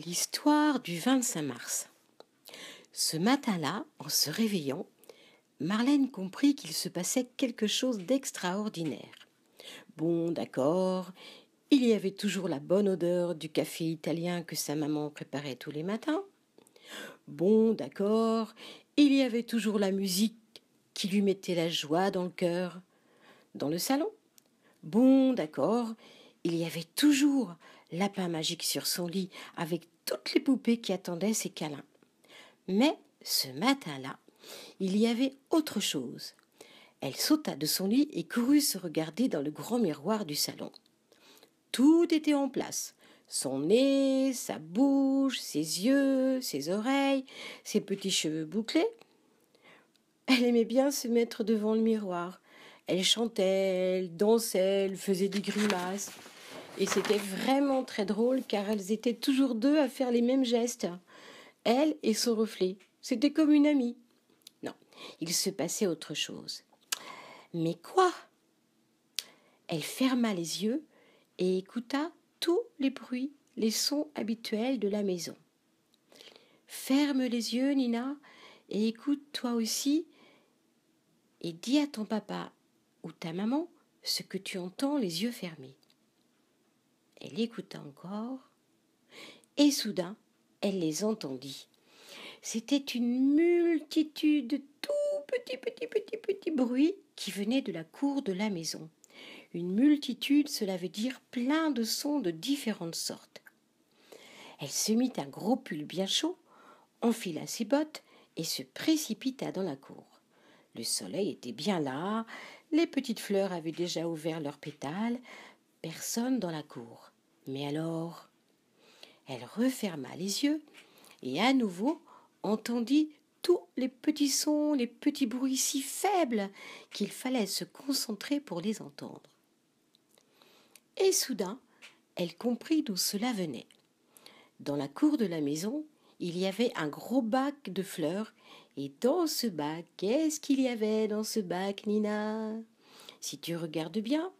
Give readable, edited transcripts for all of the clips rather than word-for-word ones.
L'histoire du 25 mars. Ce matin-là, en se réveillant, Marlène comprit qu'il se passait quelque chose d'extraordinaire. Bon, d'accord, il y avait toujours la bonne odeur du café italien que sa maman préparait tous les matins. Bon, d'accord, il y avait toujours la musique qui lui mettait la joie dans le cœur, dans le salon. Bon, d'accord, il y avait toujours Lapin Magique sur son lit avec toutes les poupées qui attendaient ses câlins. Mais ce matin-là, il y avait autre chose. Elle sauta de son lit et courut se regarder dans le grand miroir du salon. Tout était en place. Son nez, sa bouche, ses yeux, ses oreilles, ses petits cheveux bouclés. Elle aimait bien se mettre devant le miroir. Elle chantait, elle dansait, elle faisait des grimaces. Et c'était vraiment très drôle car elles étaient toujours deux à faire les mêmes gestes. Elle et son reflet. C'était comme une amie. Non, il se passait autre chose. Mais quoi? Elle ferma les yeux et écouta tous les bruits, les sons habituels de la maison. Ferme les yeux, Nina, et écoute toi aussi, et dis à ton papa ou ta maman ce que tu entends les yeux fermés. Elle écouta encore, et soudain, elle les entendit. C'était une multitude de tout petits bruits qui venaient de la cour de la maison. Une multitude, cela veut dire plein de sons de différentes sortes. Elle se mit un gros pull bien chaud, enfila ses bottes et se précipita dans la cour. Le soleil était bien là, les petites fleurs avaient déjà ouvert leurs pétales, personne dans la cour. Mais alors, elle referma les yeux et à nouveau entendit tous les petits sons, les petits bruits si faibles qu'il fallait se concentrer pour les entendre. Et soudain, elle comprit d'où cela venait. Dans la cour de la maison, il y avait un gros bac de fleurs, et dans ce bac, qu'est-ce qu'il y avait dans ce bac, Nina? Si tu regardes bien,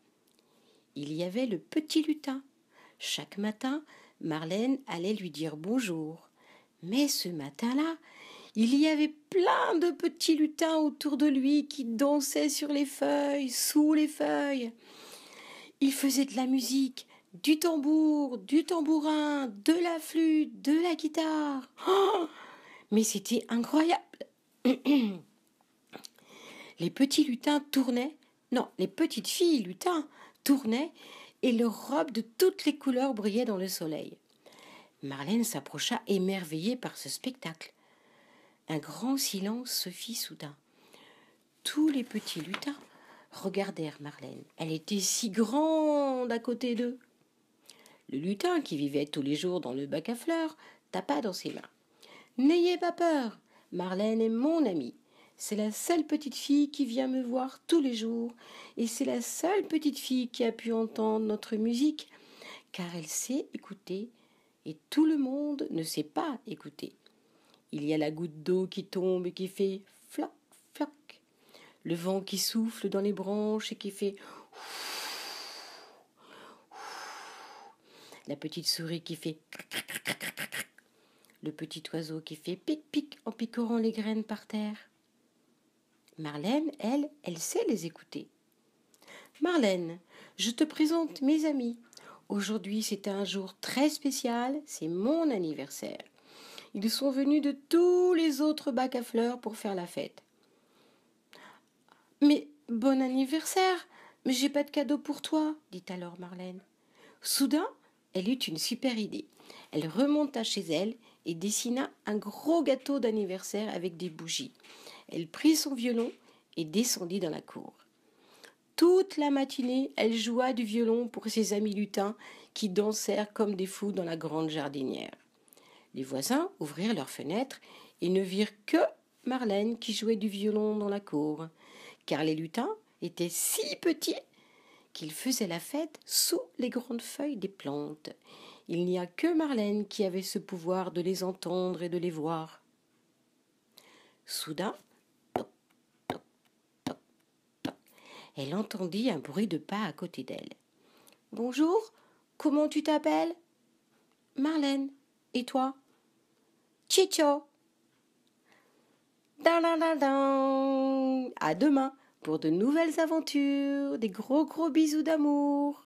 il y avait le petit lutin. Chaque matin, Marlène allait lui dire bonjour. Mais ce matin-là, il y avait plein de petits lutins autour de lui qui dansaient sur les feuilles, sous les feuilles. Ils faisaient de la musique, du tambour, du tambourin, de la flûte, de la guitare. Oh, mais c'était incroyable. Les petits lutins tournaient, non, les petites filles lutins tournaient et leurs robes de toutes les couleurs brillaient dans le soleil. Marlène s'approcha émerveillée par ce spectacle. Un grand silence se fit soudain. Tous les petits lutins regardèrent Marlène. Elle était si grande à côté d'eux. Le lutin, qui vivait tous les jours dans le bac à fleurs, tapa dans ses mains. « N'ayez pas peur, Marlène est mon amie. C'est la seule petite fille qui vient me voir tous les jours, et c'est la seule petite fille qui a pu entendre notre musique, car elle sait écouter, et tout le monde ne sait pas écouter. Il y a la goutte d'eau qui tombe et qui fait floc, floc, le vent qui souffle dans les branches et qui fait la petite souris qui fait le petit oiseau qui fait pic-pic en picorant les graines par terre. Marlène, elle sait les écouter. Marlène, je te présente mes amis. Aujourd'hui, c'est un jour très spécial, c'est mon anniversaire. Ils sont venus de tous les autres bacs à fleurs pour faire la fête. Mais bon anniversaire, mais j'ai pas de cadeau pour toi, dit alors Marlène. Soudain, elle eut une super idée. Elle remonta chez elle et dessina un gros gâteau d'anniversaire avec des bougies. Elle prit son violon et descendit dans la cour. Toute la matinée, elle joua du violon pour ses amis lutins qui dansèrent comme des fous dans la grande jardinière. Les voisins ouvrirent leurs fenêtres et ne virent que Marlène qui jouait du violon dans la cour, car les lutins étaient si petits qu'ils faisaient la fête sous les grandes feuilles des plantes. Il n'y a que Marlène qui avait ce pouvoir de les entendre et de les voir. Soudain, toc, toc, toc, toc, elle entendit un bruit de pas à côté d'elle. « Bonjour, comment tu t'appelles ?»« Marlène. » Et toi? Chicho. À demain pour de nouvelles aventures. Des gros bisous d'amour.